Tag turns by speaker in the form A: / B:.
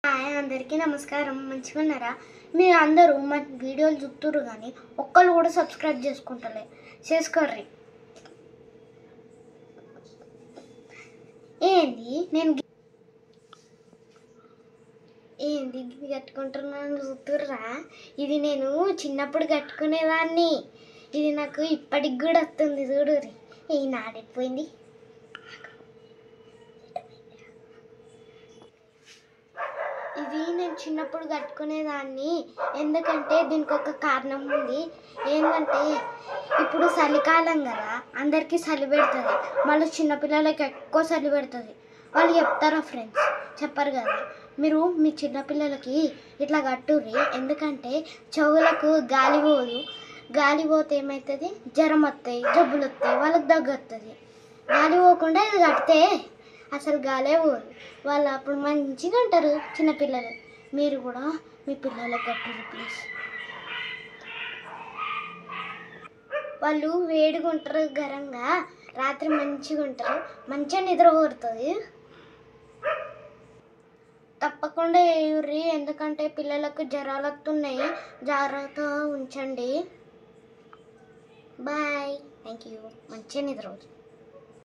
A: Hi అందరికీ నమస్కారం. మంచిగా ఉన్నారా? మీరు అందరూ మా వీడియోలు చూస్తున్నారు కానీ ఒక్కళ్ళు కూడా సబ్స్క్రైబ్ చేసుకోర్రి. ఏంది కట్టుకుంటున్నాను చూస్తుర్రా? ఇది నేను చిన్నప్పుడు కట్టుకునేదాన్ని. ఇది నాకు ఇప్పటికి కూడా వస్తుంది చూడుర్రి. ఈ నాడైపోయింది. ఇది నేను చిన్నప్పుడు కట్టుకునేదాన్ని. ఎందుకంటే దీనికి ఒక కారణం ఉంది. ఏంటంటే ఇప్పుడు చలికాలం కదా, అందరికీ చలి పెడుతుంది. మళ్ళీ చిన్నపిల్లలకి ఎక్కువ చలి పెడుతుంది. వాళ్ళు చెప్తారా ఫ్రెండ్స్? చెప్పరు కదా. మీరు మీ చిన్నపిల్లలకి ఇట్లా కట్టుర్రి. ఎందుకంటే చెవులకు గాలి పోదు. గాలి పోతే ఏమవుతుంది? జ్వరం వస్తాయి, జబ్బులు వస్తాయి, వాళ్ళకి దగ్గు వస్తుంది. గాలి పోకుండా ఇది కడితే అసలు గాలే పోదు. వాళ్ళు అప్పుడు మంచిగా ఉంటారు చిన్నపిల్లలు. మీరు కూడా మీ పిల్లలకు కట్టుర్రి ప్లీజ్. వాళ్ళు వేడిగా ఉంటారు, గరంగా. రాత్రి మంచిగా ఉంటారు, మంచిగా నిద్ర పడుతుంది. తప్పకుండా వేయుర్రి. ఎందుకంటే పిల్లలకు జ్వరాలు వస్తున్నాయి. జాగ్రత్తగా ఉంచండి. బాయ్. Thank you. మంచిగా నిద్ర పడుతుంది.